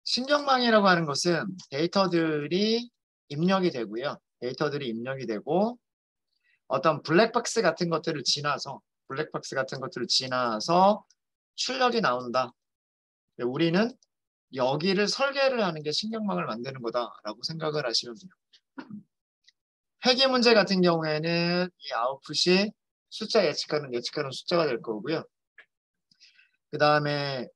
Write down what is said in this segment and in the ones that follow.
신경망이라고 하는 것은 데이터들이 입력이 되고요. 데이터들이 입력이 되고 어떤 블랙박스 같은 것들을 지나서 출력이 나온다. 우리는 여기를 설계를 하는 게 신경망을 만드는 거다라고 생각을 하시면 돼요. 회계 문제 같은 경우에는 이 아웃풋이 숫자 예측하는 숫자가 될 거고요. 그 다음에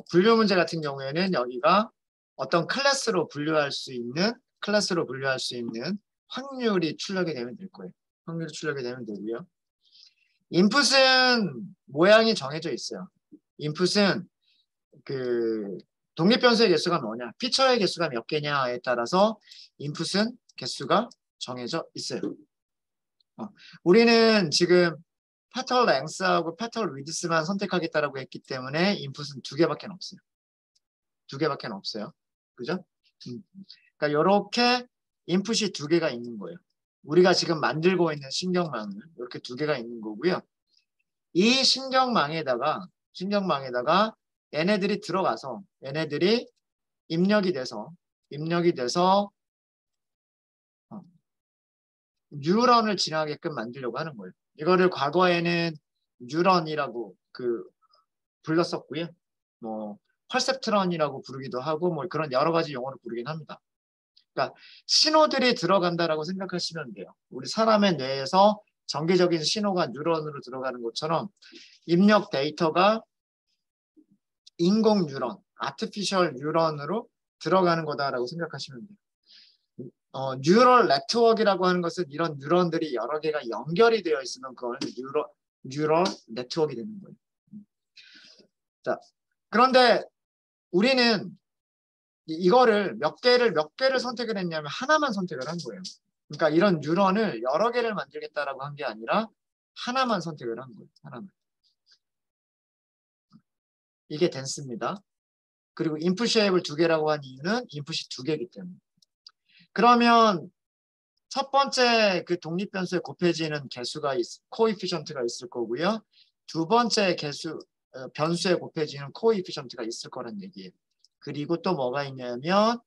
분류 문제 같은 경우에는 여기가 어떤 클래스로 분류할 수 있는 확률이 출력이 되면 될 거예요. 확률이 출력이 되면 되고요. 인풋은 모양이 정해져 있어요. 인풋은 그 독립변수의 개수가 뭐냐, 피처의 개수가 몇 개냐에 따라서 인풋은 개수가 정해져 있어요. 우리는 지금 petal length하고 petal width만 선택하겠다라고 했기 때문에 인풋은 두 개밖에 없어요. 그죠? 그러니까 이렇게 인풋이 두 개가 있는 거예요. 우리가 지금 만들고 있는 신경망은 이렇게 두 개가 있는 거고요. 이 신경망에다가 얘네들이 들어가서 얘네들이 입력이 돼서 뉴런을 진행하게끔 만들려고 하는 거예요. 이거를 과거에는 뉴런이라고 불렀었고요. 뭐 퍼셉트런이라고 부르기도 하고 뭐 그런 여러 가지 용어로 부르긴 합니다. 그러니까 신호들이 들어간다라고 생각하시면 돼요. 우리 사람의 뇌에서 정기적인 신호가 뉴런으로 들어가는 것처럼 입력 데이터가 인공 뉴런, 아티피셜 뉴런으로 들어가는 거다라고 생각하시면 돼요. 뉴럴 네트워크라고 하는 것은 이런 뉴런들이 여러 개가 연결이 되어 있으면 그거는 뉴럴 네트워크가 되는 거예요. 자, 그런데 우리는 이거를 몇 개를 선택을 했냐면 하나만 선택을 한 거예요. 그러니까 이런 뉴런을 여러 개를 만들겠다라고 한 게 아니라 하나만 선택을 한 거예요. 하나만. 이게 덴스입니다. 그리고 인풋 쉐입을 두 개라고 한 이유는 인풋이 두 개이기 때문에. 그러면 첫 번째 그 독립변수에 곱해지는 코에피션트가 있을 거고요. 두 번째 변수에 곱해지는 코에피션트가 있을 거란 얘기예요. 그리고 또 뭐가 있냐면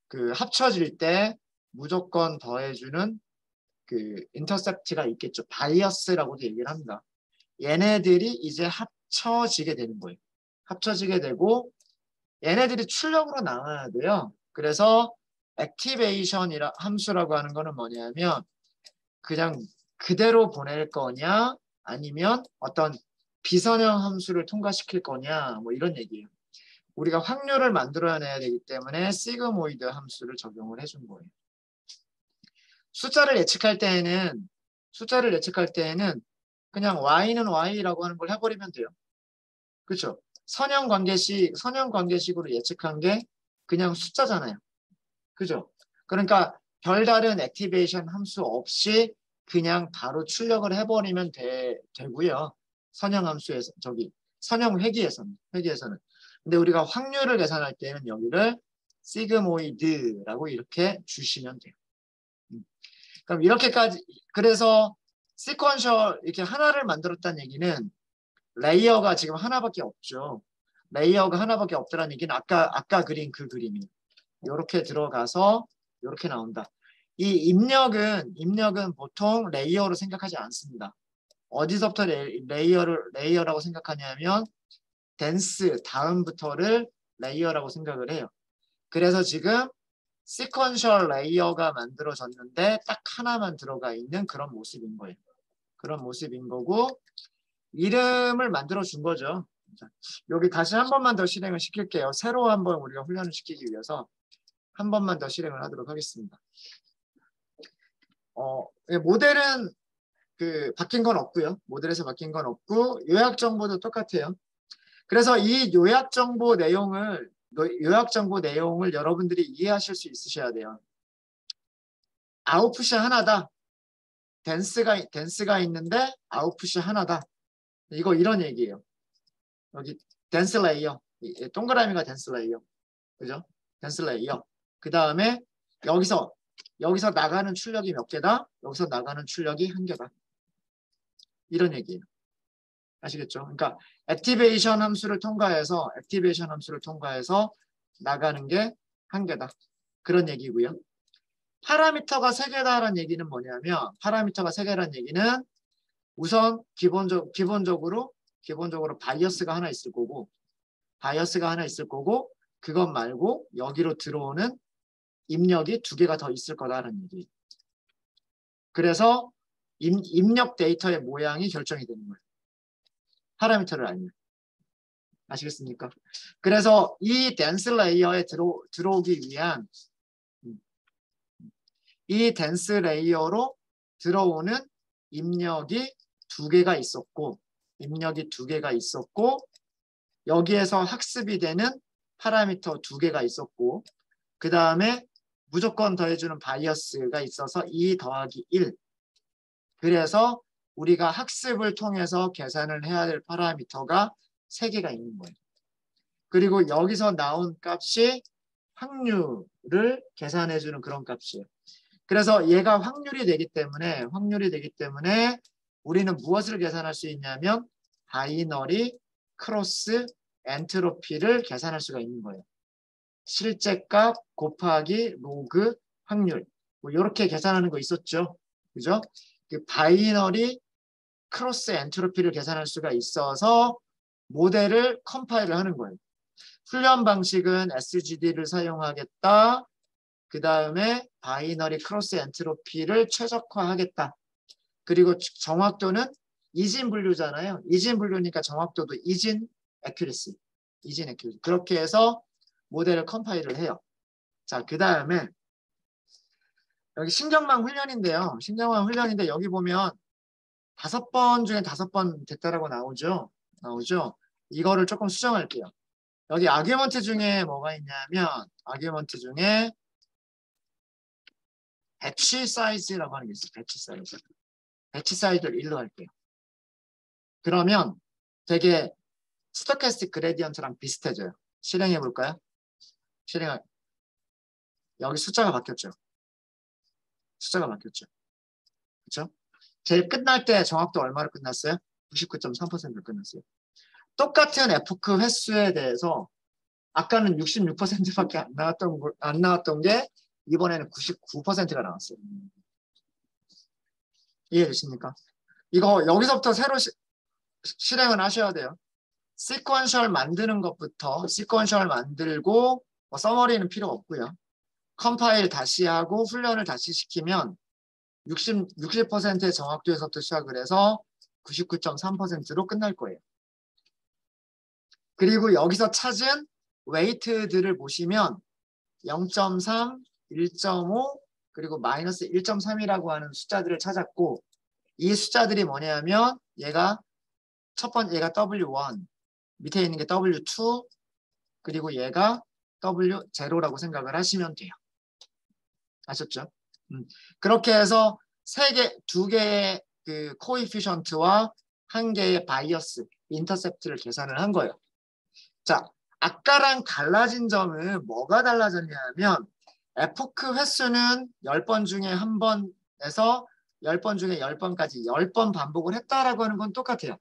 그 합쳐질 때 무조건 더해주는 그 인터셉트가 있겠죠. 바이어스라고도 얘기를 합니다. 얘네들이 이제 합쳐지게 되는 거예요. 합쳐지게 되고 얘네들이 출력으로 나와야 돼요. 그래서 액티베이션이라 함수라고 하는 거는 뭐냐면 그냥 그대로 보낼 거냐 아니면 어떤 비선형 함수를 통과시킬 거냐 뭐 이런 얘기예요. 우리가 확률을 만들어내야 되기 때문에 시그모이드 함수를 적용을 해준 거예요. 숫자를 예측할 때에는 그냥 y는 y라고 하는 걸 해버리면 돼요. 그렇죠? 선형 관계식으로 예측한 게 그냥 숫자잖아요. 그죠? 그러니까 별다른 액티베이션 함수 없이 그냥 바로 출력을 해버리면 되고요. 선형함수에서 선형 회귀에서는. 근데 우리가 확률을 계산할 때는 여기를 시그모이드라고 이렇게 주시면 돼요. 그럼 이렇게까지 그래서 시퀀셜 이렇게 하나를 만들었다는 얘기는 레이어가 지금 하나밖에 없죠. 레이어가 하나밖에 없다는 얘기는 아까 그린 그 그림이 이렇게 들어가서 이렇게 나온다. 이 입력은 보통 레이어로 생각하지 않습니다. 어디서부터 레이어라고 생각하냐면 덴스 다음부터를 레이어라고 생각을 해요. 그래서 지금 시퀀셜 레이어가 만들어졌는데 딱 하나만 들어가 있는 그런 모습인 거예요. 그런 모습인 거고 이름을 만들어 준 거죠. 여기 다시 한 번만 더 실행을 시킬게요. 새로 한번 우리가 훈련을 시키기 위해서 한 번만 더 실행을 하도록 하겠습니다. 모델은 바뀐 건 없고요. 모델에서 바뀐 건 없고 요약 정보도 똑같아요. 그래서 이 요약 정보 내용을 여러분들이 이해하실 수 있으셔야 돼요. 아웃풋이 하나다. 덴스가 있는데 아웃풋이 하나다. 이런 얘기예요. 여기 덴스 레이어. 동그라미가 덴스 레이어. 그죠? 덴스 레이어. 그 다음에 여기서 나가는 출력이 몇 개다? 여기서 나가는 출력이 한 개다. 이런 얘기예요. 아시겠죠? 그러니까 액티베이션 함수를 통과해서 나가는 게 한 개다. 그런 얘기고요. 파라미터가 세 개다라는 얘기는 뭐냐면 파라미터가 세 개라는 얘기는 우선 기본적으로 바이어스가 하나 있을 거고 그것 말고 여기로 들어오는 입력이 두 개가 더 있을 거다라는 얘기. 그래서 입력 데이터의 모양이 결정이 되는 거예요. 파라미터를 알면. 아시겠습니까? 그래서 이 댄스 레이어에 들어오기 위한 이 댄스 레이어로 들어오는 입력이 두 개가 있었고 여기에서 학습이 되는 파라미터 두 개가 있었고 그 다음에 무조건 더해주는 바이어스가 있어서 2 더하기 1. 그래서 우리가 학습을 통해서 계산을 해야 될 파라미터가 3개가 있는 거예요. 그리고 여기서 나온 값이 확률을 계산해주는 그런 값이에요. 그래서 얘가 확률이 되기 때문에 우리는 무엇을 계산할 수 있냐면 바이너리 크로스 엔트로피를 계산할 수가 있는 거예요. 실제값 곱하기 로그 확률 뭐 이렇게 계산하는 거 있었죠. 그죠? 그 바이너리 크로스 엔트로피를 계산할 수가 있어서 모델을 컴파일을 하는 거예요. 훈련 방식은 SGD를 사용하겠다. 그 다음에 바이너리 크로스 엔트로피를 최적화하겠다. 그리고 정확도는 이진 분류잖아요. 이진 분류니까 정확도도 이진 애큐리시. 그렇게 해서 모델을 컴파일을 해요. 자, 그 다음에 여기 신경망 훈련인데요. 여기 보면 5번 중에 5번 됐다라고 나오죠. 이거를 조금 수정할게요. 여기 아규먼트 중에 뭐가 있냐면 아규먼트 중에 배치 사이즈라고 하는 게 있어요. 배치 사이즈를 1로 할게요. 그러면 되게 스토캐스틱 그레디언트랑 비슷해져요. 실행해 볼까요? 여기 숫자가 바뀌었죠. 그렇죠? 제일 끝날 때 정확도 얼마로 끝났어요? 99.3%로 끝났어요. 똑같은 F크 횟수에 대해서 아까는 66%밖에 안 나왔던 게 이번에는 99%가 나왔어요. 이해되십니까? 이거 여기서부터 새로 실행을 하셔야 돼요. 시퀀셜 만드는 것부터 시퀀셜 만들고 뭐 서머리는 필요 없고요. 컴파일 다시 하고 훈련을 다시 시키면 60%의 정확도에서부터 시작을 해서 99.3%로 끝날 거예요. 그리고 여기서 찾은 웨이트들을 보시면 0.3, 1.5 그리고 마이너스 1.3이라고 하는 숫자들을 찾았고 이 숫자들이 뭐냐면 얘가 첫 번째 얘가 W1 밑에 있는 게 W2 그리고 얘가 W0라고 생각을 하시면 돼요. 아셨죠? 그렇게 해서 2개의 그 코에피션트와 1개의 바이어스, 인터셉트를 계산을 한 거예요. 자, 아까랑 달라진 점은 뭐가 달라졌냐면 F크 횟수는 10번 중에 1번에서 10번 중에 10번까지 10번 반복을 했다라고 하는 건 똑같아요.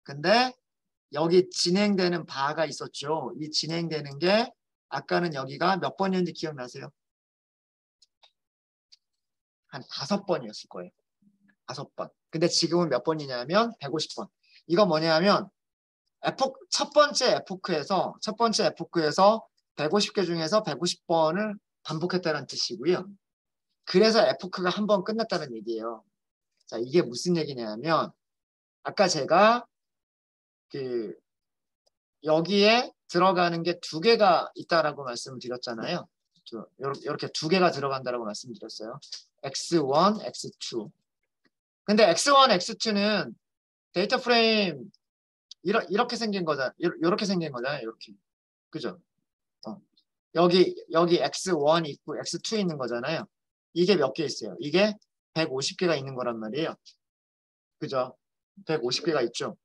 근데 여기 진행되는 바가 있었죠. 이 진행되는 게 아까는 여기가 몇 번이었는지 기억나세요? 한 5번이었을 거예요. 5번. 근데 지금은 몇 번이냐면 150번. 이거 뭐냐면 첫 번째 F크에서 150개 중에서 150번을 반복했다는 뜻이고요. 그래서 F크가 한 번 끝났다는 얘기예요. 자, 이게 무슨 얘기냐면 아까 제가 그 여기에 들어가는 게 2개가 있다라고 말씀을 드렸잖아요. 이렇게 2개가 들어간다라고 말씀드렸어요. X1, X2. 근데 X1, X2는 데이터 프레임 이렇게 생긴 거잖아요. 이렇게 생긴 거잖아요. 이렇게. 그죠? 여기 X1 있고 X2 있는 거잖아요. 이게 몇 개 있어요? 이게 150개가 있는 거란 말이에요. 그죠? 150개가 있죠.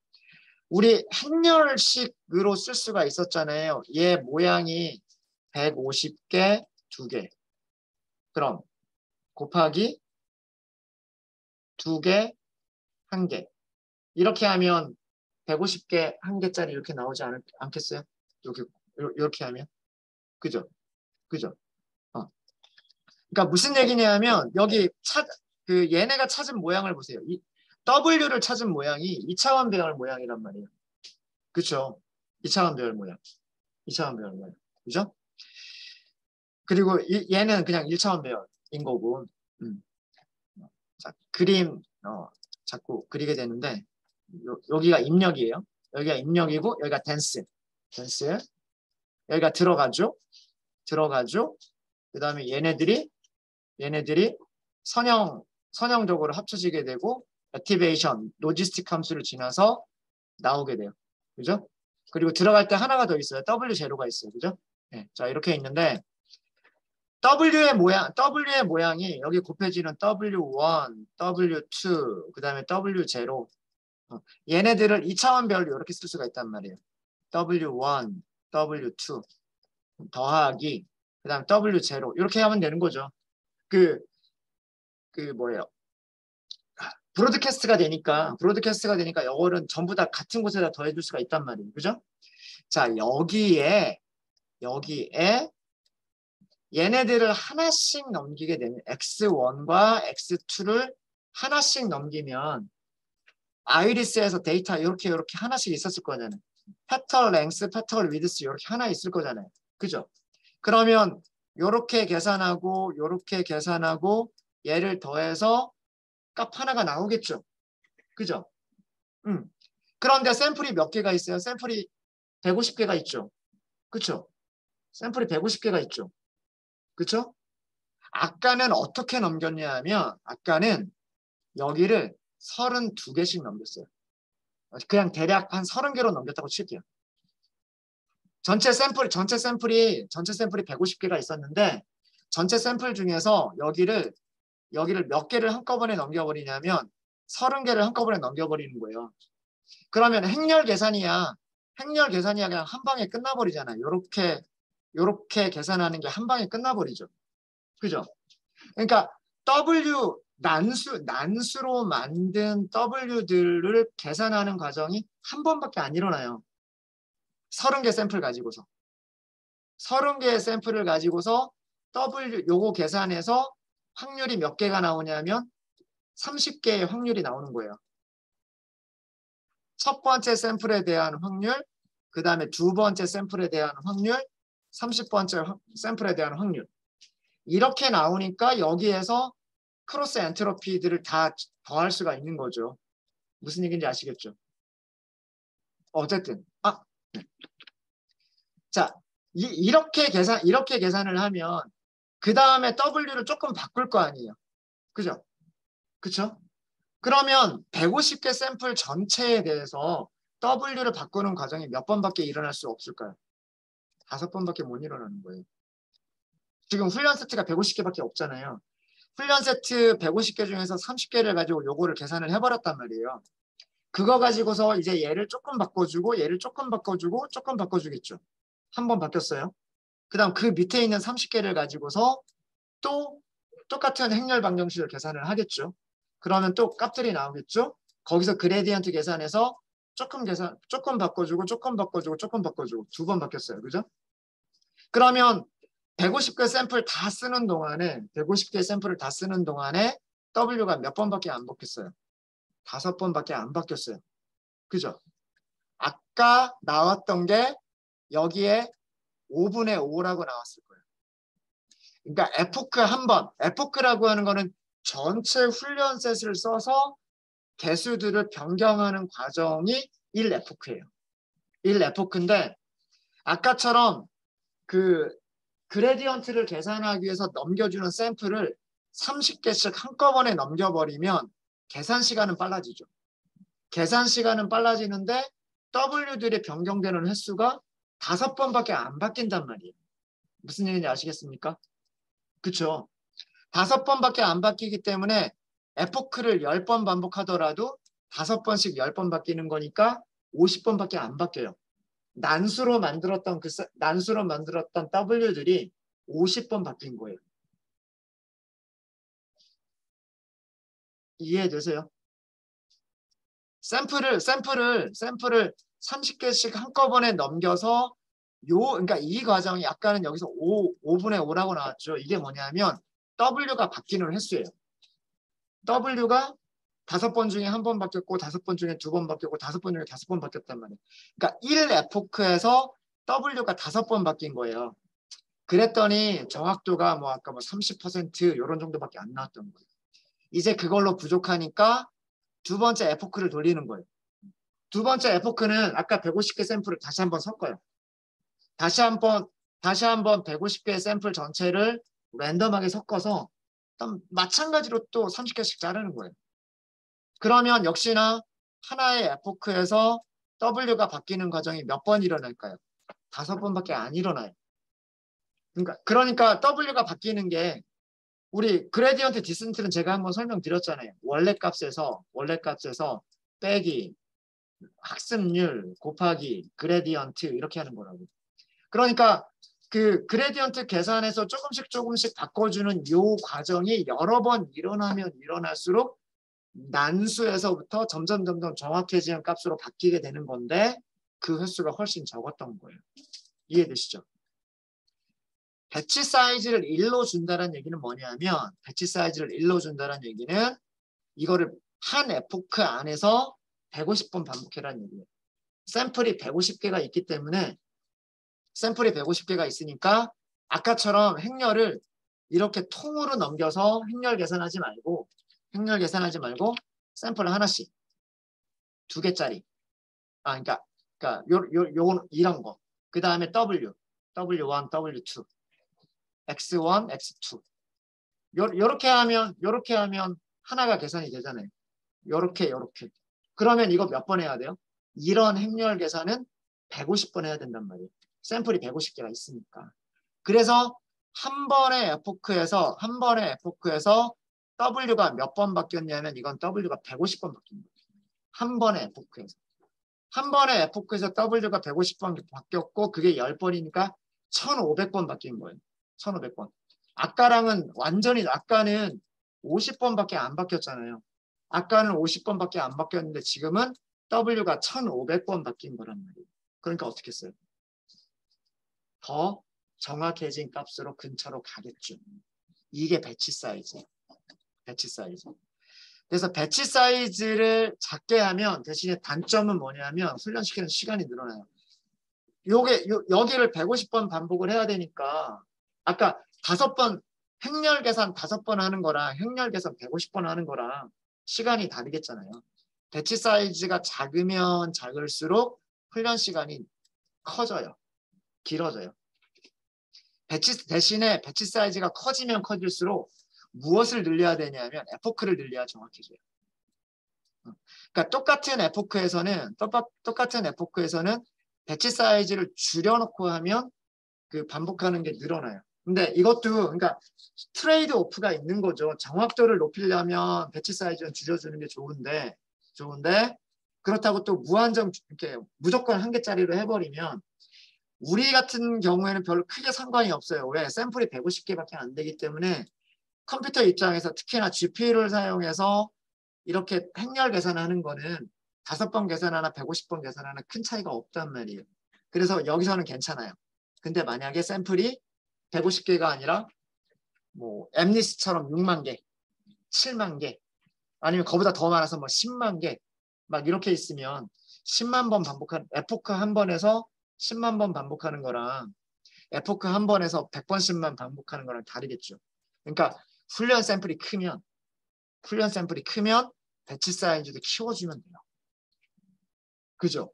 우리 행렬식으로 쓸 수가 있었잖아요. 얘 모양이 150개 2개. 그럼 곱하기 2개 1개. 이렇게 하면 150개 1개짜리 이렇게 나오지 않겠어요? 이렇게 하면. 그죠? 그죠? 그러니까 무슨 얘기냐면 여기 얘네가 찾은 모양을 보세요. 이 W를 찾은 모양이 2차원 배열 모양이란 말이에요. 그렇죠? 2차원 배열 모양. 2차원 배열 모양. 그죠? 그리고 얘는 그냥 1차원 배열인 거고. 자, 그림 자꾸 그리게 되는데 여기가 입력이에요. 여기가 입력이고 여기가 댄스. 여기가 들어가죠. 그다음에 얘네들이 선형적으로 합쳐지게 되고 액티베이션, 로지스틱 함수를 지나서 나오게 돼요. 그죠? 그리고 들어갈 때 하나가 더 있어요. W0가 있어요. 그죠? 네, 자, 이렇게 있는데 W의 모양이 여기 곱해지는 W1, W2, 그 다음에 W0. 얘네들을 2차원 별로 이렇게 쓸 수가 있단 말이에요. W1, W2 더하기 그 다음 W0 이렇게 하면 되는 거죠. 그 뭐예요? 브로드캐스트가 되니까 이거는 전부 다 같은 곳에다 더해줄 수가 있단 말이에요. 그죠? 자, 여기에 얘네들을 하나씩 넘기게 되면 X1과 X2를 하나씩 넘기면 아이리스에서 데이터 이렇게 하나씩 있었을 거잖아요. 페털 랭스, 페털 위드스 이렇게 하나 있을 거잖아요. 그죠? 그러면 이렇게 계산하고 얘를 더해서 값 하나가 나오겠죠. 그죠? 그런데 샘플이 몇 개가 있어요? 샘플이 150개가 있죠. 그쵸? 샘플이 150개가 있죠. 그쵸? 아까는 어떻게 넘겼냐 하면 아까는 여기를 32개씩 넘겼어요. 그냥 대략 한 30개로 넘겼다고 칠게요. 전체 샘플이 150개가 있었는데 전체 샘플 중에서 여기를 몇 개를 한꺼번에 넘겨버리냐면 30개를 한꺼번에 넘겨버리는 거예요. 그러면 행렬 계산이야 그냥 한 방에 끝나버리잖아요. 요렇게 계산하는 게 한 방에 끝나버리죠. 그죠? 그러니까 난수로 만든 W들을 계산하는 과정이 한 번밖에 안 일어나요. 30개 샘플 가지고서. 30개의 샘플을 가지고서 요거 계산해서 확률이 몇 개가 나오냐면 30개의 확률이 나오는 거예요. 첫 번째 샘플에 대한 확률, 그 다음에 두 번째 샘플에 대한 확률, 30번째 샘플에 대한 확률. 이렇게 나오니까 여기에서 크로스 엔트로피들을 다 더할 수가 있는 거죠. 무슨 얘기인지 아시겠죠? 어쨌든 네. 자, 이렇게 계산을 하면 그 다음에 W를 조금 바꿀 거 아니에요. 그죠? 그쵸? 그러면 150개 샘플 전체에 대해서 W를 바꾸는 과정이 몇 번밖에 일어날 수 없을까요? 5번밖에 못 일어나는 거예요. 지금 훈련 세트가 150개밖에 없잖아요. 훈련 세트 150개 중에서 30개를 가지고 요거를 계산을 해버렸단 말이에요. 그거 가지고서 이제 얘를 조금 바꿔주고 얘를 조금 바꿔주겠죠. 한 번 바뀌었어요. 그 다음 그 밑에 있는 30개를 가지고서 또 똑같은 행렬 방정식을 계산을 하겠죠. 그러면 또 값들이 나오겠죠. 거기서 그레디언트 계산해서 조금 바꿔주고 두 번 바뀌었어요. 그죠? 그러면 150개 샘플 다 쓰는 동안에 150개 샘플을 다 쓰는 동안에 W가 몇 번밖에 안 바뀌었어요. 5번밖에 안 바뀌었어요. 그죠? 아까 나왔던 게 여기에 5분의 5라고 나왔을 거예요. 그러니까 에포크 한 번, 에포크라고 하는 거는 전체 훈련 셋을 써서 개수들을 변경하는 과정이 1에포크예요. 1에포크인데 아까처럼 그 그레디언트를 계산하기 위해서 넘겨주는 샘플을 30개씩 한꺼번에 넘겨버리면 계산 시간은 빨라지죠. 계산 시간은 빨라지는데 W들이 변경되는 횟수가 5번밖에 안 바뀐단 말이에요. 무슨 얘기인지 아시겠습니까? 그쵸? 5번밖에 안 바뀌기 때문에 에포크를 10번 반복하더라도 5번씩 10번 바뀌는 거니까 50번밖에 안 바뀌어요. 난수로 만들었던 W들이 50번 바뀐 거예요. 이해되세요? 샘플을 30개씩 한꺼번에 넘겨서 그러니까 이 과정이 아까는 여기서 5분의 5라고 나왔죠. 이게 뭐냐면 W가 바뀌는 횟수예요. W가 5번 중에 1번 바뀌었고 5번 중에 2번 바뀌었고 5번 중에 5번 바뀌었단 말이에요. 그러니까 1 에포크에서 W가 5번 바뀐 거예요. 그랬더니 정확도가 뭐 아까 뭐 30% 이런 정도밖에 안 나왔던 거예요. 이제 그걸로 부족하니까 두 번째 에포크를 돌리는 거예요. 두 번째 에포크는 아까 150개 샘플을 다시 한번 섞어요. 다시 한번 150개의 샘플 전체를 랜덤하게 섞어서 마찬가지로 또 30개씩 자르는 거예요. 그러면 역시나 하나의 에포크에서 W가 바뀌는 과정이 몇 번 일어날까요? 5번밖에 안 일어나요. 그러니까 W가 바뀌는 게 우리 그레디언트 디센트는 제가 한번 설명드렸잖아요. 원래 값에서 빼기 학습률 곱하기 그레디언트 이렇게 하는 거라고. 그러니까 그 그레디언트 계산에서 조금씩 바꿔주는 요 과정이 여러 번 일어나면 일어날수록 난수에서부터 점점 정확해지는 값으로 바뀌게 되는 건데 그 횟수가 훨씬 적었던 거예요. 이해되시죠? 배치 사이즈를 1로 준다는 얘기는 뭐냐면 배치 사이즈를 1로 준다는 얘기는 이거를 한 에포크 안에서 150번 반복해라는 얘기예요. 샘플이 150개가 있기 때문에 샘플이 150개가 있으니까 아까처럼 행렬을 이렇게 통으로 넘겨서 행렬 계산하지 말고 샘플 하나씩 2개짜리 그러니까 이런 거. 그 다음에 W1, W2, X1, X2 요렇게 하면 하나가 계산이 되잖아요. 요렇게 그러면 이거 몇 번 해야 돼요? 이런 행렬 계산은 150번 해야 된단 말이에요. 샘플이 150개가 있으니까. 그래서 한 번의 에포크에서 W가 몇 번 바뀌었냐면 이건 W가 150번 바뀐 거예요. 한 번의 에포크에서 W가 150번 바뀌었고 그게 10번이니까 1500번 바뀐 거예요. 1500번. 아까는 50번밖에 안 바뀌었잖아요. 아까는 50번밖에 안 바뀌었는데 지금은 W가 1500번 바뀐 거란 말이에요. 그러니까 어떻게 써요? 더 정확해진 값으로 근처로 가겠죠. 이게 배치 사이즈. 그래서 배치 사이즈를 작게 하면 대신에 단점은 뭐냐면 훈련시키는 시간이 늘어나요. 여기를 150번 반복을 해야 되니까 아까 5번 행렬 계산 5번 하는 거랑 행렬 계산 150번 하는 거랑 시간이 다르겠잖아요. 배치 사이즈가 작으면 작을수록 훈련 시간이 길어져요. 대신에 배치 사이즈가 커지면 커질수록 무엇을 늘려야 되냐면 에포크를 늘려야 정확해져요. 그러니까 똑같은 에포크에서는 배치 사이즈를 줄여놓고 하면 그 반복하는 게 늘어나요. 근데 이것도 그러니까 트레이드 오프가 있는 거죠. 정확도를 높이려면 배치 사이즈는 줄여주는 게 좋은데 그렇다고 또 무한정 이렇게 무조건 1개짜리로 해버리면 우리 같은 경우에는 별로 크게 상관이 없어요. 왜? 샘플이 150개밖에 안 되기 때문에 컴퓨터 입장에서 특히나 GPU를 사용해서 이렇게 행렬 계산하는 거는 5번 계산하나 150번 계산하나 큰 차이가 없단 말이에요. 그래서 여기서는 괜찮아요. 근데 만약에 샘플이 150개가 아니라 뭐 엠리스처럼 6만 개, 7만 개 아니면 그보다 더 많아서 뭐 10만 개 막 이렇게 있으면 10만 번 반복하는 에포크 한 번에서 10만 번 반복하는 거랑 에포크 한 번에서 100번씩만 반복하는 거랑 다르겠죠. 그러니까 훈련 샘플이 크면 배치 사이즈도 키워주면 돼요. 그죠?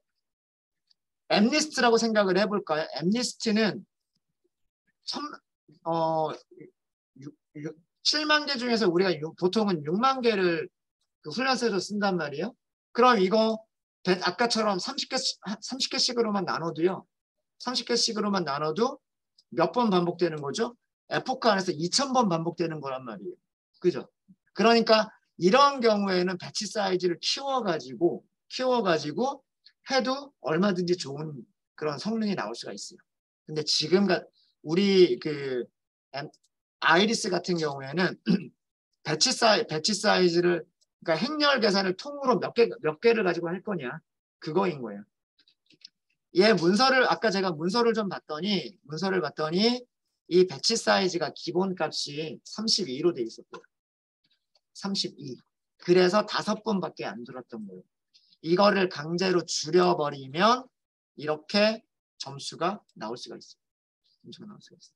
엠리스트라고 생각을 해볼까요? 엠리스트는 7만 개 중에서 우리가 보통은 6만 개를 그 훈련소에서 쓴단 말이에요. 그럼 이거 아까처럼 30개씩으로만 나눠도요. 30개씩으로만 나눠도 몇 번 반복되는 거죠? 에포크 안에서 2000번 반복되는 거란 말이에요. 그죠? 그러니까 이런 경우에는 배치 사이즈를 키워가지고 해도 얼마든지 좋은 그런 성능이 나올 수가 있어요. 근데 지금 우리 그 아이리스 같은 경우에는 배치 사이즈를 그러니까 행렬 계산을 통으로 몇 개를 가지고 할 거냐 그거인 거예요. 얘 문서를 아까 제가 문서를 봤더니 이 배치 사이즈가 기본 값이 32로 돼 있었고요. 32. 그래서 5번밖에 안 들었던 거예요. 이거를 강제로 줄여버리면 이렇게 점수가 나올 수가 있어요. 점수가 나올 수가 있어요.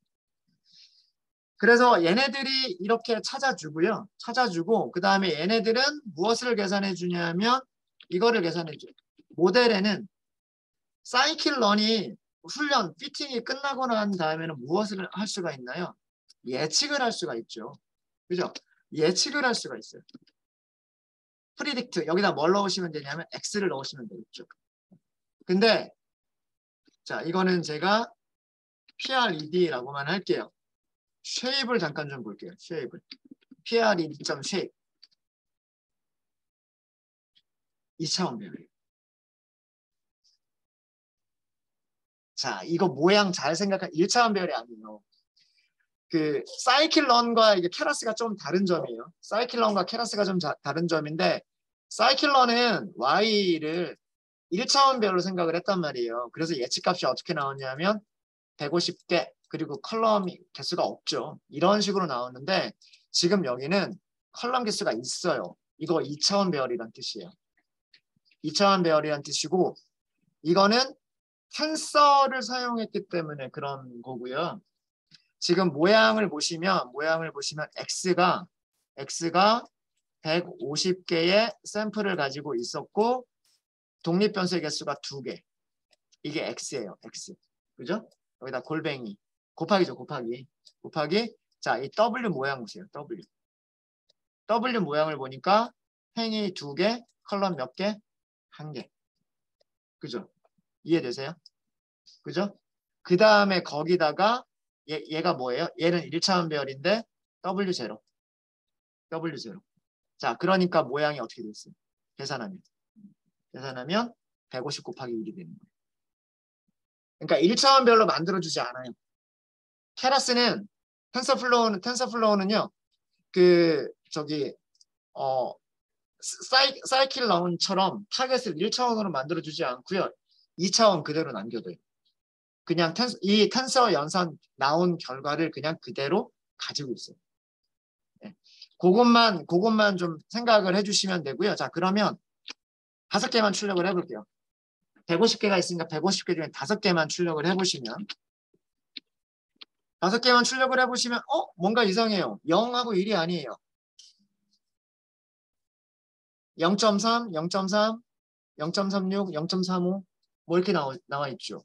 그래서 얘네들이 이렇게 찾아주고요. 찾아주고 그 다음에 얘네들은 무엇을 계산해 주냐면 이거를 계산해 줘요. 모델에는 사이클런이 훈련, 피팅이 끝나고 난 다음에는 무엇을 할 수가 있나요? 예측을 할 수가 있죠. 그죠? 예측을 할 수가 있어요. 프리딕트 여기다 뭘 넣으시면 되냐면 X를 넣으시면 되겠죠. 근데 자 이거는 제가 PRED라고만 할게요. 쉐입을 잠깐 좀 볼게요. 쉐입을. PRED.shape 2차원 배열이에요. 자 이거 모양 잘 생각한 1차원 배열이 아니에요. 그 사이클런과 이게 케라스가 좀 다른 점이에요. 사이클런과 케라스가 좀 다른 점인데 사이클런은 Y를 1차원 배열로 생각을 했단 말이에요. 그래서 예측값이 어떻게 나오냐면 150개 그리고 컬럼 개수가 없죠. 이런 식으로 나오는데 지금 여기는 컬럼 개수가 있어요. 이거 2차원 배열이란 뜻이에요. 2차원 배열이란 뜻이고 이거는 텐서를 사용했기 때문에 그런 거고요. 지금 모양을 보시면 X가 150개의 샘플을 가지고 있었고 독립변수의 개수가 2개. 이게 X예요. X. 그죠? 여기다 골뱅이. 곱하기죠. 곱하기. 자, 이 W 모양 보세요. W 모양을 보니까 행이 2개, 컬럼 몇 개? 1개. 그죠? 이해되세요? 그죠? 그 다음에 거기다가 얘가 뭐예요? 얘는 1차원 배열인데 W0. 자, 그러니까 모양이 어떻게 됐어요? 계산하면 150 곱하기 1이 되는 거예요. 그러니까 1차원 별로 만들어주지 않아요. 케라스는 텐서플로우는요. 그 저기 사이클런처럼 타겟을 1차원으로 만들어주지 않고요. 2차원 그대로 남겨둬요. 그냥 이 텐서 연산 나온 결과를 그냥 그대로 가지고 있어요. 네. 그것만 좀 생각을 해주시면 되고요. 자, 그러면 5개만 출력을 해볼게요. 150개가 있으니까 150개 중에 5개만 출력을 해보시면 5개만 출력을 해보시면 뭔가 이상해요. 0하고 1이 아니에요. 0.3, 0.3, 0.36, 0.35 뭐 이렇게 나와 있죠.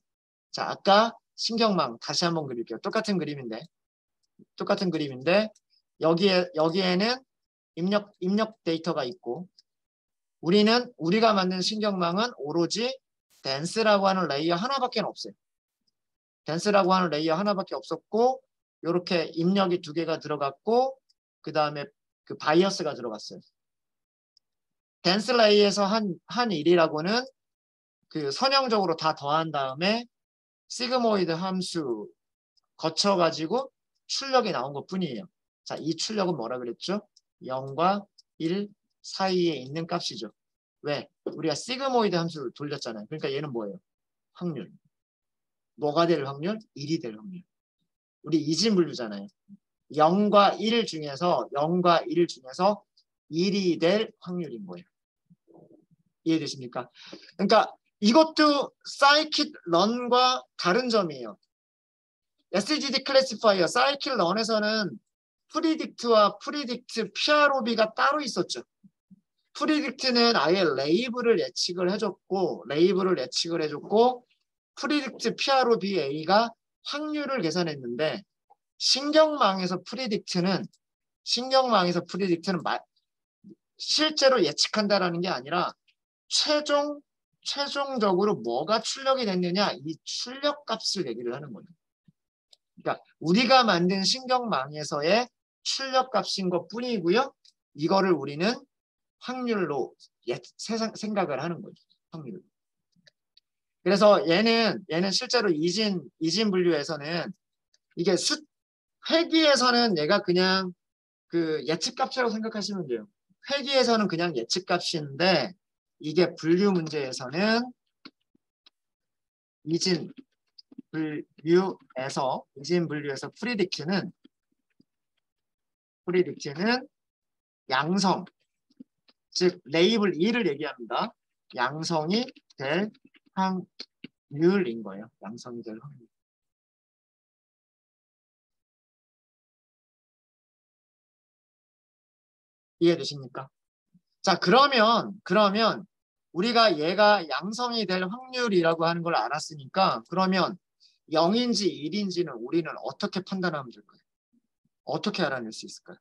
자, 아까 신경망 다시 한번 그릴게요. 똑같은 그림인데 여기에는 입력 데이터가 있고 우리가 만든 신경망은 오로지 댄스라고 하는 레이어 하나밖에 없어요. 댄스라고 하는 레이어 하나밖에 없었고 이렇게 입력이 2개가 들어갔고 그 다음에 그 바이어스가 들어갔어요. 댄스 레이에서 한 일이라고는 그 선형적으로 다 더한 다음에 시그모이드 함수 거쳐가지고 출력이 나온 것 뿐이에요. 자, 이 출력은 뭐라 그랬죠? 0과 1 사이에 있는 값이죠. 왜? 우리가 시그모이드 함수를 돌렸잖아요. 그러니까 얘는 뭐예요? 확률. 뭐가 될 확률? 1이 될 확률. 우리 이진분류잖아요. 0과 1 중에서 1이 될 확률인 거예요. 이해되십니까? 그러니까 이것도 사이킷런과 다른 점이에요. SGD 클래시파이어 사이킷런에서는 프리딕트와 프리딕트 PROB가 따로 있었죠. 프리딕트는 아예 레이블을 예측을 해줬고 프리딕트 PROBA가 확률을 계산했는데 신경망에서 프리딕트는 실제로 예측한다라는 게 아니라 최종적으로 뭐가 출력이 됐느냐 이 출력 값을 얘기를 하는 거예요. 그러니까 우리가 만든 신경망에서의 출력 값인 것 뿐이고요. 이거를 우리는 확률로 생각을 하는 거죠. 확률. 그래서 얘는 실제로 이진 분류에서는 이게 회기에서는 얘가 그냥 그 예측값이라고 생각하시면 돼요. 회기에서는 그냥 예측값인데 이게 분류 문제에서는 이진 분류에서 프리딕트는 양성, 즉 레이블 2를 얘기합니다. 양성이 될 확률인 거예요. 양성이 될 확률. 이해되십니까? 자, 그러면 우리가 얘가 양성이 될 확률이라고 하는 걸 알았으니까 그러면 0인지 1인지는 우리는 어떻게 판단하면 될까요? 어떻게 알아낼 수 있을까요?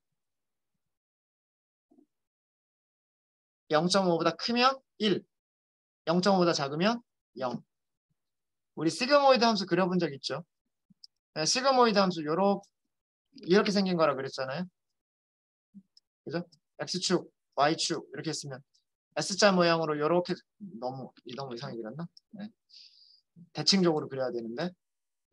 0.5보다 크면 1, 0.5보다 작으면 0. 우리 시그모이드 함수 그려본 적 있죠? 네, 시그모이드 함수 이렇게 생긴 거라 그랬잖아요. 그죠? X축, Y축 이렇게 했으면 S자 모양으로 이렇게 너무 이상하게 그렸나? 네. 대칭적으로 그려야 되는데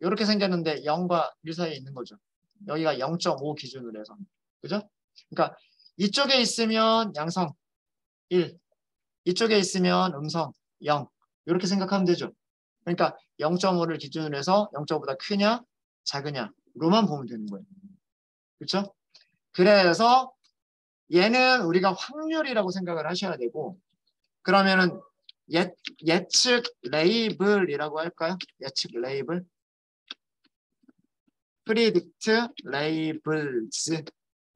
이렇게 생겼는데 0과 1 사이에 있는 거죠. 여기가 0.5 기준으로 해서. 그죠? 그러니까 이쪽에 있으면 양성 1, 이쪽에 있으면 음성 0 이렇게 생각하면 되죠. 그러니까 0.5를 기준으로 해서 0.5보다 크냐 작으냐로만 보면 되는 거예요. 그렇죠? 그래서 얘는 우리가 확률이라고 생각을 하셔야 되고 그러면은 예측 레이블이라고 할까요? 예측 레이블 프리딕트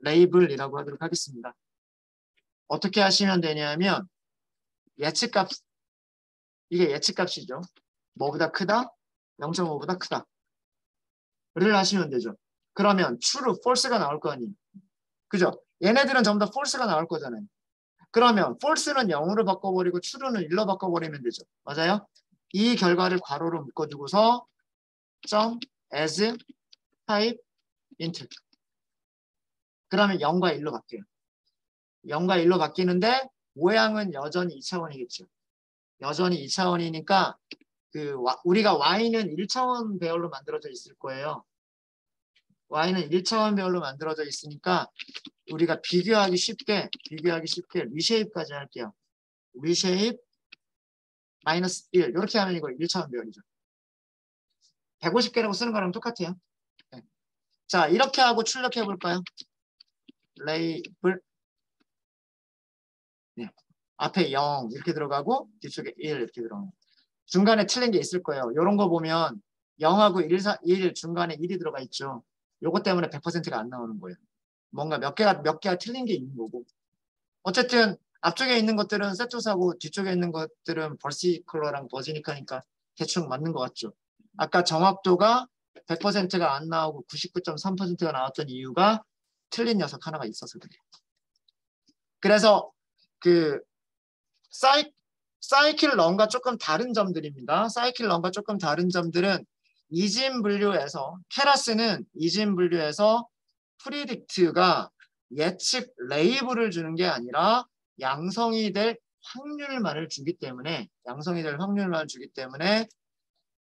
레이블이라고 하도록 하겠습니다. 어떻게 하시면 되냐면 예측값 이게 예측값이죠. 뭐보다 크다? 0.5보다 크다. 를 하시면 되죠. 그러면 true, false가 나올 거 아니에요. 그죠? 얘네들은 전부 다 false가 나올 거잖아요. 그러면 false는 0으로 바꿔버리고 true는 1로 바꿔버리면 되죠. 맞아요? 이 결과를 괄호로 묶어주고서 as type int 그러면 0과 1로 바뀌어요. 0과 1로 바뀌는데 모양은 여전히 2차원이겠죠. 여전히 2차원이니까 우리가 y는 1차원 배열로 만들어져 있을 거예요. y는 1차원 배열로 만들어져 있으니까 우리가 비교하기 쉽게 리쉐입까지 할게요. 리쉐입 마이너스 1 이렇게 하면 이거 1차원 배열이죠. 150개라고 쓰는 거랑 똑같아요. 네. 자, 이렇게 하고 출력해 볼까요? 레이블 네. 앞에 0 이렇게 들어가고 뒤쪽에 1 이렇게 들어가고 중간에 틀린 게 있을 거예요. 이런 거 보면 0하고 1 중간에 1이 들어가 있죠. 요것 때문에 100%가 안 나오는 거예요. 뭔가 몇 개가 틀린 게 있는 거고. 어쨌든 앞쪽에 있는 것들은 세토사고 뒤쪽에 있는 것들은 버시컬러랑 버지니카니까 대충 맞는 것 같죠. 아까 정확도가 100%가 안 나오고 99.3%가 나왔던 이유가 틀린 녀석 하나가 있어서 그래요. 그래서 사이클 런과 조금 다른 점들입니다. 사이클 런과 조금 다른 점들은 이진 분류에서 케라스는 이진 분류에서 프리딕트가 예측 레이블을 주는 게 아니라 양성이 될 확률만을 주기 때문에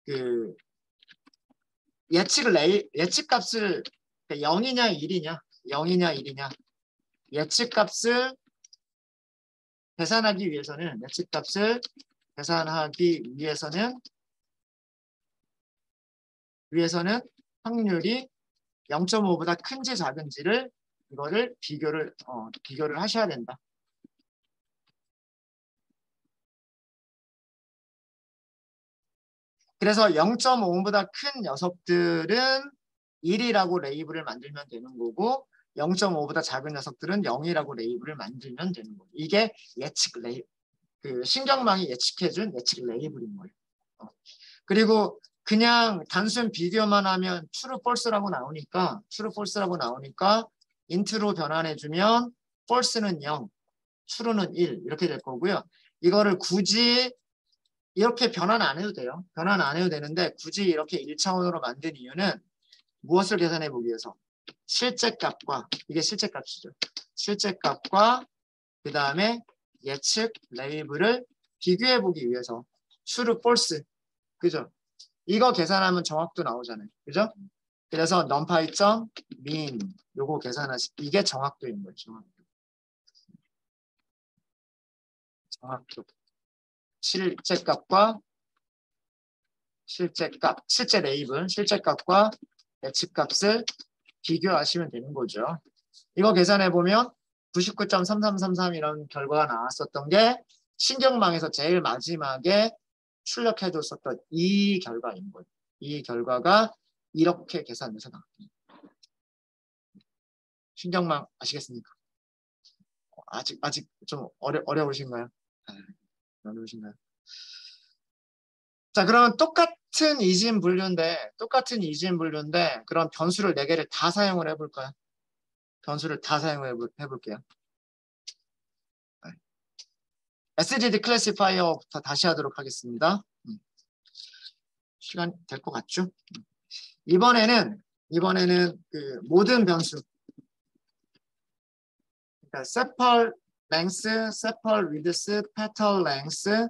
그 예측값을 0이냐 1이냐 예측값을 계산하기 위해서는 확률이 0.5보다 큰지 작은지를 이거를 비교를 하셔야 된다. 그래서 0.5보다 큰 녀석들은 1이라고 레이블을 만들면 되는 거고 0.5보다 작은 녀석들은 0이라고 레이블을 만들면 되는 거예요. 이게 예측 신경망이 예측해준 예측 레이블인 거예요. 그리고 그냥 단순 비교만 하면 true, false라고 나오니까 int로 변환해주면 false는 0, true는 1 이렇게 될 거고요. 이거를 굳이 이렇게 변환 안 해도 돼요. 변환 안 해도 되는데 굳이 이렇게 1차원으로 만든 이유는 무엇을 계산해 보기 위해서? 실제값과 이게 실제값이죠. 실제값과 그 다음에 예측 레이블을 비교해 보기 위해서 true, false 그죠? 이거 계산하면 정확도 나오잖아요. 그죠? 그래서 numpy.mean 요거 이게 정확도인 거예요. 정확도. 실제값과 실제 값, 실제 레이블, 실제 값과 예측값을 비교하시면 되는 거죠. 이거 계산해 보면 99.3333 이런 결과가 나왔었던 게 신경망에서 제일 마지막에 출력해줬었던 이 결과인 거예요. 이 결과가 이렇게 계산돼서 나왔습니다. 신경망 아시겠습니까? 아직 좀 어려우신가요? 어려우신가요? 자, 그러면 똑같은 이진 분류인데 그럼 변수를 4개를 다 사용을 해볼까요? 변수를 다 사용을 해볼게요. SGD 클래시파이어부터 다시 하도록 하겠습니다. 시간 될 것 같죠? 이번에는 그 모든 변수, 그러니까 세펄 랭스, 세펄 위드스, 페털 랭스,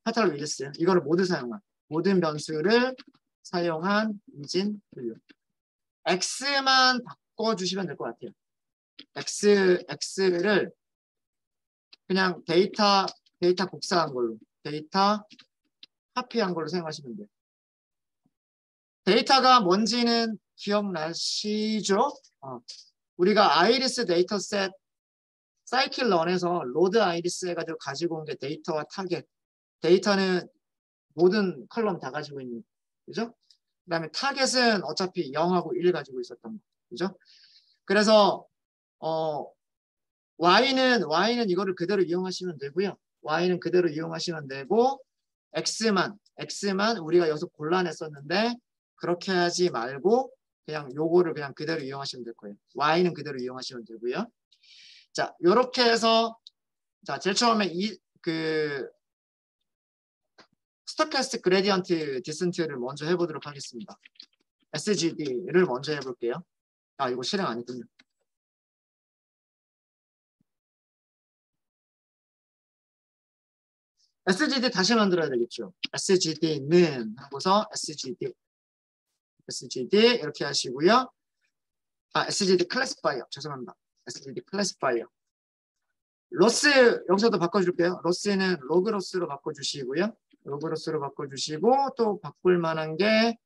페털 위드스 이거를 모두 사용한 모든 변수를 사용한 이진 분류. x만 바꿔주시면 될 것 같아요. x를 그냥 데이터 복사한 걸로, 데이터 카피한 걸로 사용하시면 돼요. 데이터가 뭔지는 기억나시죠? 우리가 아이리스 데이터셋 사이클 런에서 로드 아이리스 해가지고 가지고 온 게 데이터와 타겟. 데이터는 모든 컬럼 다 가지고 있는, 그죠? 그 다음에 타겟은 어차피 0하고 1 가지고 있었던 거, 그죠? 그래서 y는 이거를 그대로 이용하시면 되고요. y는 그대로 이용하시면 되고 x만 우리가 여기서 골라냈었는데 그렇게 하지 말고 그냥 요거를 그냥 그대로 이용하시면 될 거예요. y는 그대로 이용하시면 되고요. 자, 요렇게 해서 자, 제일 처음에 스토캐스틱 그레디언트 디센트를 먼저 해보도록 하겠습니다. SGD를 먼저 해볼게요. 이거 실행 안 했군요. SGD 다시 만들어야 되겠죠. SGD는 하고서 SGD 이렇게 하시고요. SGD 클래시파이어 죄송합니다. SGD 클래시파이어 로스 여기서도 바꿔줄게요. 로스는 로그로스로 바꿔주시고요. 로그로스로 바꿔주시고 또 바꿀 만한 게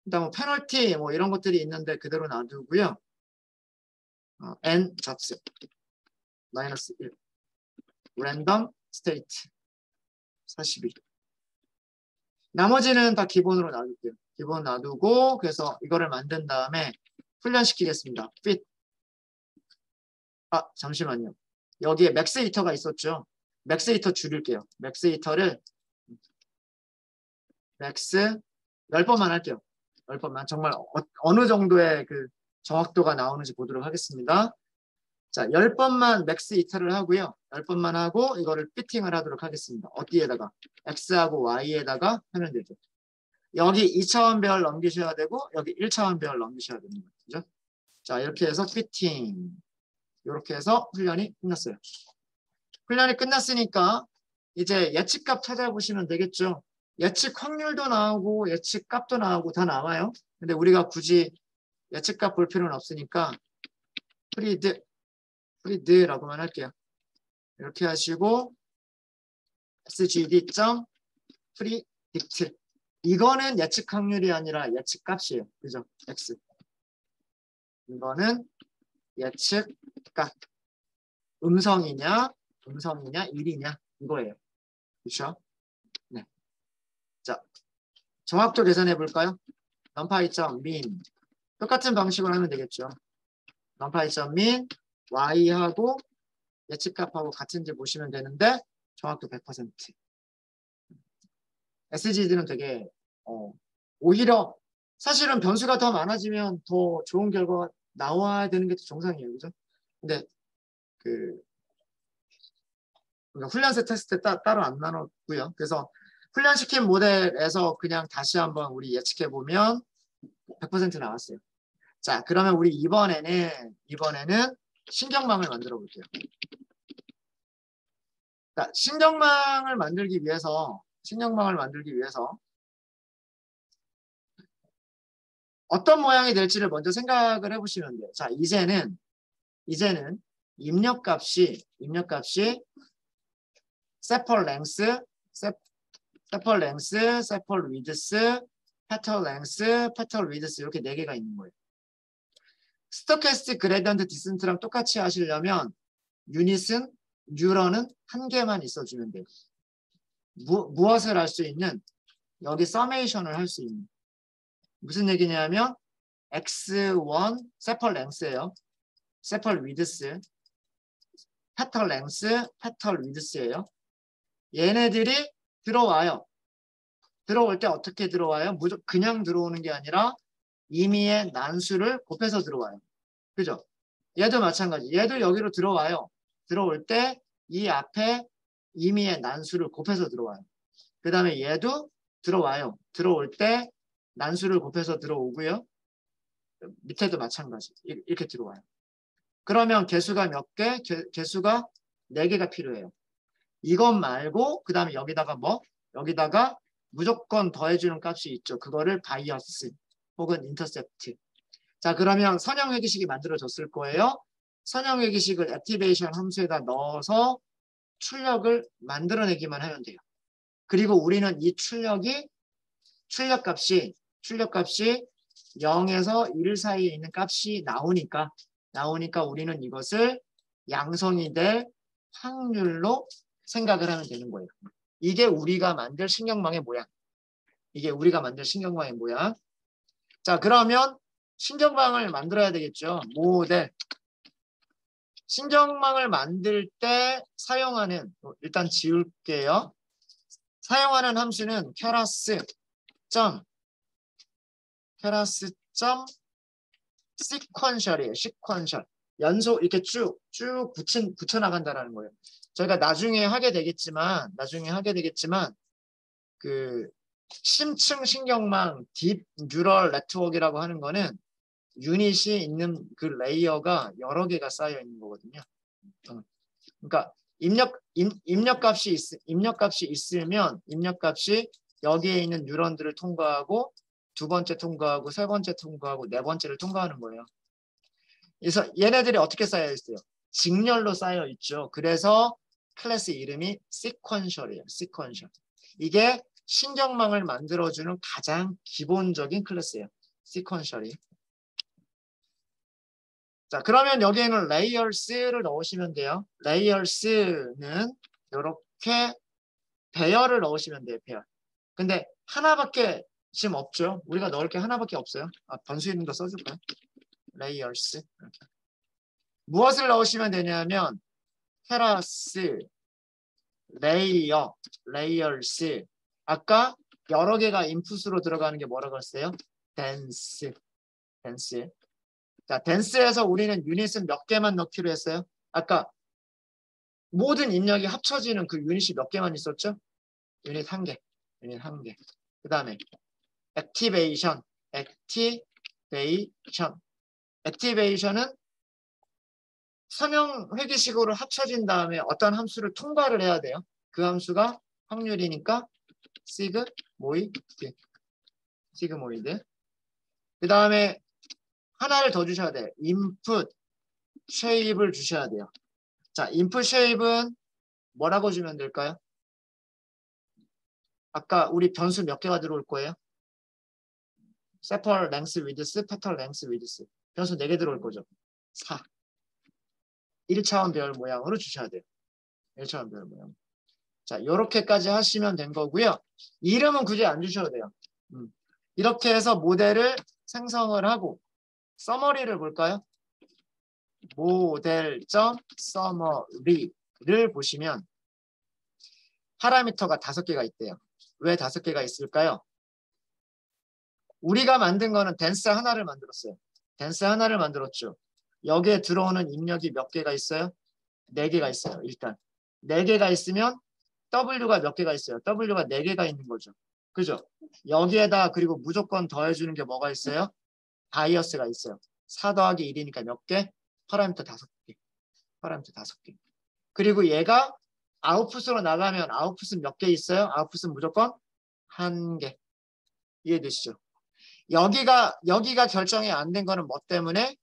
일단 뭐 페널티 뭐 이런 것들이 있는데 그대로 놔두고요. n 잡스 마이너스 1 랜덤 스테이트 42 나머지는 다 기본으로 놔둘게요. 기본 놔두고 그래서 이거를 만든 다음에 훈련시키겠습니다. fit 잠시만요. 여기에 맥스 히터가 있었죠. 맥스 히터 줄일게요. 맥스 히터를 맥스 10번만 할게요. 10번만 정말 어느 정도의 그 정확도가 나오는지 보도록 하겠습니다. 자, 10번만 맥스 히터를 하고요. 10번만 하고 이거를 피팅을 하도록 하겠습니다. 어디에다가? X하고 Y에다가 하면 되죠. 여기 2차원 배열 넘기셔야 되고 여기 1차원 배열 넘기셔야 됩니다. 그죠? 자, 이렇게 해서 피팅. 이렇게 해서 훈련이 끝났어요. 훈련이 끝났으니까 이제 예측값 찾아보시면 되겠죠. 예측 확률도 나오고 예측 값도 나오고 다 나와요. 근데 우리가 굳이 예측값 볼 필요는 없으니까 프리드라고만 할게요. 이렇게 하시고 sgd.predict 이거는 예측 확률이 아니라 예측 값이에요. 그죠? x 이거는 예측 값 음성이냐 1이냐 이거예요. 그렇죠? 네. 자, 정확도 계산해 볼까요? numpy.min 똑같은 방식으로 하면 되겠죠. numpy.min y하고 예측값하고 같은지 보시면 되는데 정확도 100%. SGD는 되게 오히려 사실은 변수가 더 많아지면 더 좋은 결과가 나와야 되는 게 정상이에요. 그죠? 근데 그러니까 훈련세 테스트 따로 안 나눴고요. 그래서 훈련시킨 모델에서 그냥 다시 한번 우리 예측해 보면 100% 나왔어요. 자, 그러면 우리 이번에는 신경망을 만들어 볼게요. 자, 신경망을 만들기 위해서 어떤 모양이 될지를 먼저 생각을 해보시면 돼요. 자, 이제는 입력값이 세펄 랭스 세펄 랭스, 세펄 위드스, 페털 랭스, 페털 위드스 이렇게 4개가 있는 거예요. 스토캐스틱 그레디언트 디센트랑 똑같이 하시려면 유닛은 뉴런은 1개만 있어주면 돼요. 무엇을 할 수 있는? 여기 서메이션을 할 수 있는. 무슨 얘기냐면 x1 세펄 랭스예요. 세펄 위드스, 페털 랭스, 페털 위드스예요. 얘네들이 들어와요. 들어올 때 어떻게 들어와요? 무조건 그냥 들어오는 게 아니라 임의의 난수를 곱해서 들어와요. 그죠? 얘도 마찬가지. 얘도 여기로 들어와요. 들어올 때 이 앞에 임의의 난수를 곱해서 들어와요. 그 다음에 얘도 들어와요. 들어올 때 난수를 곱해서 들어오고요. 밑에도 마찬가지. 이렇게 들어와요. 그러면 개수가 몇 개? 개수가 4개가 필요해요. 이것 말고 그 다음에 여기다가 뭐? 여기다가 무조건 더해주는 값이 있죠. 그거를 바이어스 혹은 인터셉트. 자, 그러면 선형 회기식이 만들어졌을 거예요. 선형 회기식을 액티베이션 함수에다 넣어서 출력을 만들어내기만 하면 돼요. 그리고 우리는 이 출력값이 0에서 1 사이에 있는 값이 나오니까 우리는 이것을 양성이 될 확률로 생각을 하면 되는 거예요. 이게 우리가 만들 신경망의 모양. 자, 그러면 신경망을 만들어야 되겠죠. 모델. 신경망을 만들 때 사용하는, 일단 지울게요. 사용하는 함수는 keras sequential이에요. sequential. 연속 이렇게 쭉 붙여나간다라는 거예요. 저희가 나중에 하게 되겠지만 그 심층 신경망 딥 뉴럴 네트워크라고 하는 거는 유닛이 있는 그 레이어가 여러 개가 쌓여 있는 거거든요. 그러니까 입력값이 있으면 입력값이 여기에 있는 뉴런들을 통과하고 2번째 통과하고 3번째 통과하고 4번째를 통과하는 거예요. 그래서 얘네들이 어떻게 쌓여 있어요? 직렬로 쌓여 있죠. 그래서 클래스 이름이 sequential이에요. sequential. 이게 신경망을 만들어주는 가장 기본적인 클래스예요. sequential이. 자, 그러면 여기에는 layers를 넣으시면 돼요. layers는 이렇게 배열을 넣으시면 돼요. 배열. 근데 하나밖에 지금 없죠. 우리가 넣을 게 하나밖에 없어요. 번수 이름도 써줄까요? layers. 이렇게. 무엇을 넣으시면 되냐면 keras, layer, layers. 아까 여러 개가 인풋으로 들어가는 게 뭐라고 했어요? dense. 자, 덴스에서 우리는 유닛은 몇 개만 넣기로 했어요? 아까 모든 입력이 합쳐지는 그 유닛이 몇 개만 있었죠? 유닛 1개. 그 다음에 액티베이션은 선형 회기식으로 합쳐진 다음에 어떤 함수를 통과를 해야 돼요. 그 함수가 확률이니까 시그모이드. 그 다음에 하나를 더 주셔야 돼요. 인풋 쉐입을 주셔야 돼요. 자, 인풋 쉐입은 뭐라고 주면 될까요? 아까 우리 변수 몇 개가 들어올 거예요? 세펄 랭스 위드스, 페털 랭스 위드스. 변수 4개 들어올 거죠. 4. 1차원 배열 모양으로 주셔야 돼요. 1차원 배열 모양. 자, 이렇게까지 하시면 된 거고요. 이름은 굳이 안 주셔도 돼요. 이렇게 해서 모델을 생성을 하고 서머리를 볼까요? 모델.서머리를 보시면 파라미터가 5개가 있대요. 왜 5개가 있을까요? 우리가 만든 거는 댄스 하나를 만들었어요. 댄스 하나를 만들었죠. 여기에 들어오는 입력이 몇 개가 있어요? 4개가 있어요. 일단 4개가 있으면 W가 몇 개가 있어요? W가 4개가 있는 거죠. 그죠? 여기에다 그리고 무조건 더해주는 게 뭐가 있어요? 바이어스가 있어요. 4 더하기 1이니까 몇 개? 파라미터 5개. 그리고 얘가 아웃풋으로 나가면 아웃풋은 몇 개 있어요? 아웃풋은 무조건 1개. 이해되시죠? 여기가 결정이 안 된 거는 뭐 때문에?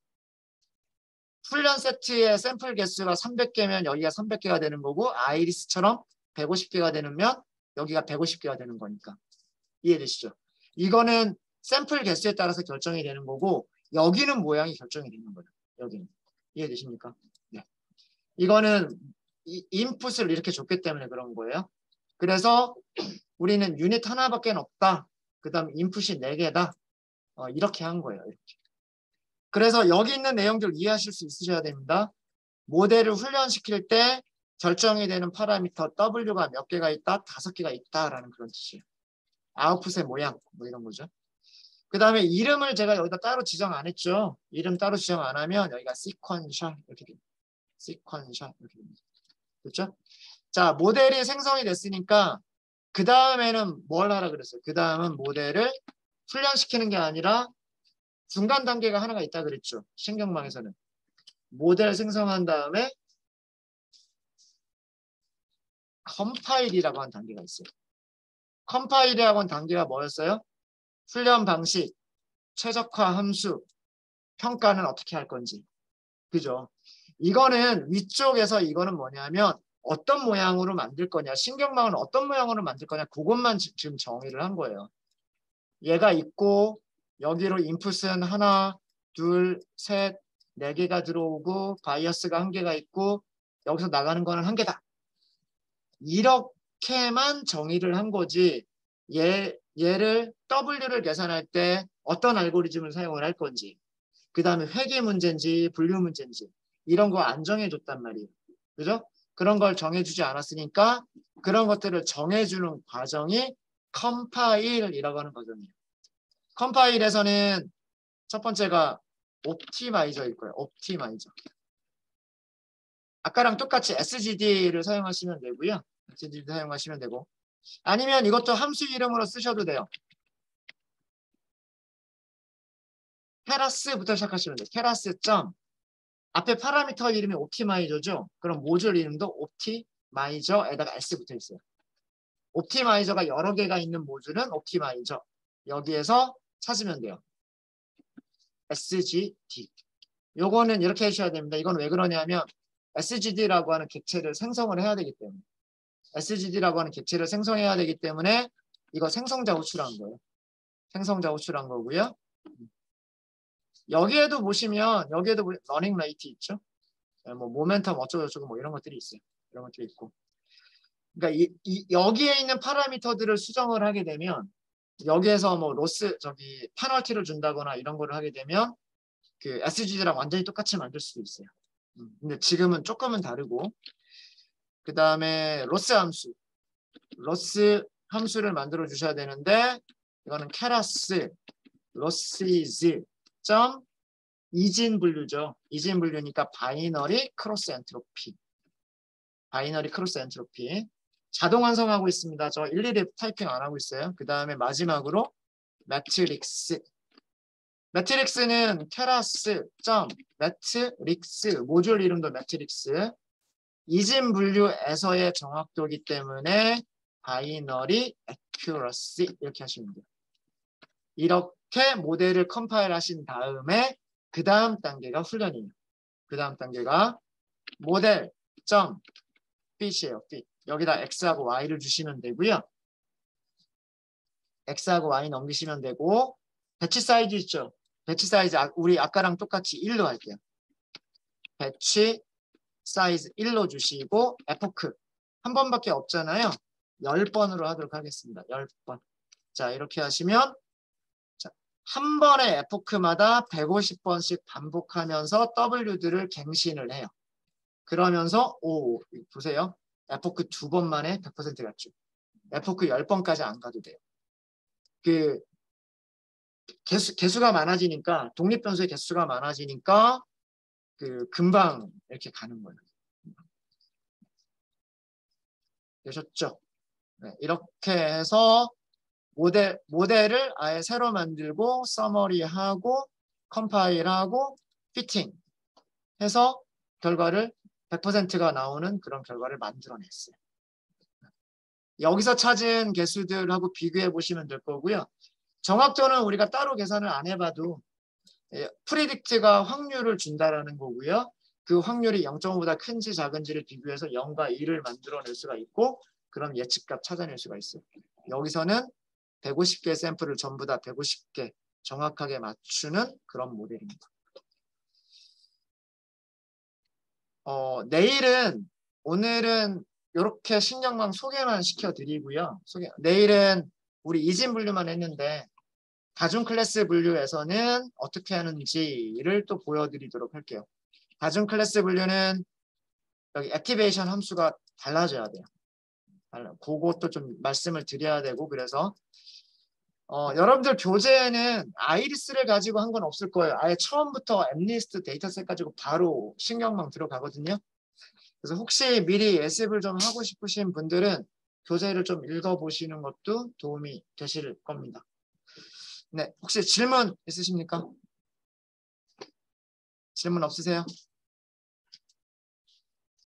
훈련 세트의 샘플 개수가 300개면 여기가 300개가 되는 거고 아이리스처럼 150개가 되면 여기가 150개가 되는 거니까. 이해되시죠? 이거는 샘플 개수에 따라서 결정이 되는 거고 여기는 모양이 결정이 되는 거예요. 여기는. 이해되십니까? 네. 이거는 인풋을 이렇게 줬기 때문에 그런 거예요. 그래서 우리는 유닛 하나밖에 없다. 그 다음 인풋이 4개다. 이렇게 한 거예요. 이렇게. 그래서 여기 있는 내용들 이해하실 수 있으셔야 됩니다. 모델을 훈련시킬 때 결정이 되는 파라미터 W가 몇 개가 있다? 5개가 있다라는 그런 뜻이에요. 아웃풋의 모양 뭐 이런 거죠. 그 다음에 이름을 제가 여기다 따로 지정 안 했죠. 이름 따로 지정 안 하면 여기가 시퀀셜 이렇게 됩니다. 시퀀셜 이렇게 됩니다. 그렇죠? 자, 모델이 생성이 됐으니까 그 다음에는 뭘 하라 그랬어요? 그 다음은 모델을 훈련시키는 게 아니라 중간 단계가 하나가 있다 그랬죠. 신경망에서는. 모델 생성한 다음에 컴파일이라고 하는 단계가 있어요. 컴파일이라고 하는 단계가 뭐였어요? 훈련 방식, 최적화 함수, 평가는 어떻게 할 건지. 그죠? 이거는 위쪽에서 이거는 뭐냐면 어떤 모양으로 만들 거냐, 신경망은 어떤 모양으로 만들 거냐, 그것만 지금 정의를 한 거예요. 얘가 있고 여기로 인풋은 하나, 둘, 셋, 4개가 들어오고 바이어스가 1개가 있고 여기서 나가는 거는 1개다. 이렇게만 정의를 한 거지 얘를 W를 계산할 때 어떤 알고리즘을 사용을 할 건지 그 다음에 회계 문제인지 분류 문제인지 이런 거 안 정해줬단 말이에요. 그죠? 그런 걸 정해주지 않았으니까 그런 것들을 정해주는 과정이 컴파일이라고 하는 과정이에요. 컴파일에서는 첫 번째가 옵티마이저일 거예요. 옵티마이저. 아까랑 똑같이 SGD를 사용하시면 되고요. SGD 사용하시면 되고 아니면 이것도 함수 이름으로 쓰셔도 돼요. 케라스부터 시작하시면 돼요. 케라스 점 앞에 파라미터 이름이 옵티마이저죠. 그럼 모듈 이름도 옵티마이저에다가 S 붙어 있어요. 옵티마이저가 여러 개가 있는 모듈은 옵티마이저. 여기에서 찾으면 돼요. SGD. 요거는 이렇게 하셔야 됩니다. 이건 왜 그러냐면 SGD라고 하는 객체를 생성을 해야 되기 때문에 SGD라고 하는 객체를 생성해야 되기 때문에 이거 생성자 호출한 거예요. 생성자 호출한 거고요. 여기에도 보시면 여기에도 러닝 레이트 있죠. 뭐 모멘텀 어쩌고저쩌고 뭐 이런 것들이 있어요. 이런 것들이 있고. 그러니까 여기에 있는 파라미터들을 수정을 하게 되면 여기에서 뭐 로스 페널티를 준다거나 이런 거를 하게 되면 그 SGD랑 완전히 똑같이 만들 수도 있어요. 근데 지금은 조금은 다르고 그 다음에 로스 함수를 만들어 주셔야 되는데 이거는 케라스 로시즈 점 이진 분류죠. 이진 분류니까 바이너리 크로스 엔트로피. 바이너리 크로스 엔트로피. 자동 완성하고 있습니다. 저 일일이 타이핑 안 하고 있어요. 그 다음에 마지막으로 매트릭스. 매트릭스는 케라스 점 매트릭스 모듈 이름도 매트릭스. 이진 분류에서의 정확도이기 때문에 바이너리 액큐러시 이렇게 하시면 돼요. 이렇게 모델을 컴파일 하신 다음에 그 다음 단계가 훈련이에요. 그 다음 단계가 모델 점 fit이에요. fit. 여기다 x하고 y를 주시면 되고요. x하고 y 넘기시면 되고 배치 사이즈 있죠. 배치 사이즈 우리 아까랑 똑같이 1로 할게요. 배치 사이즈 1로 주시고 에포크 한 번밖에 없잖아요. 10번으로 하도록 하겠습니다. 10번. 자 이렇게 하시면 자, 한 번의 에포크마다 150번씩 반복하면서 W들을 갱신을 해요. 그러면서 보세요. 에포크 2번 만에 100% 갔죠. 에포크 10번까지 안 가도 돼요. 그 개수가 많아지니까 독립변수의 개수가 많아지니까 그 금방 이렇게 가는 거예요. 되셨죠? 네, 이렇게 해서 모델을 아예 새로 만들고 서머리하고 컴파일하고 피팅 해서 결과를 100%가 나오는 그런 결과를 만들어냈어요. 여기서 찾은 개수들하고 비교해 보시면 될 거고요. 정확도는 우리가 따로 계산을 안 해봐도 프리딕트가 확률을 준다라는 거고요. 그 확률이 0.5보다 큰지 작은지를 비교해서 0과 1을 만들어낼 수가 있고 그럼 예측값 찾아낼 수가 있어요. 여기서는 150개 샘플을 전부 다 150개 정확하게 맞추는 그런 모델입니다. 오늘은 이렇게 신경망 소개만 시켜드리고요. 내일은 우리 이진 분류만 했는데 다중 클래스 분류에서는 어떻게 하는지를 또 보여드리도록 할게요. 다중 클래스 분류는 여기 액티베이션 함수가 달라져야 돼요. 그것도 좀 말씀을 드려야 되고 그래서 여러분들 교재에는 아이리스를 가지고 한 건 없을 거예요. 아예 처음부터 엠리스트 데이터셋 가지고 바로 신경망 들어가거든요. 그래서 혹시 미리 예습을 좀 하고 싶으신 분들은 교재를 좀 읽어보시는 것도 도움이 되실 겁니다. 네, 혹시 질문 있으십니까? 질문 없으세요?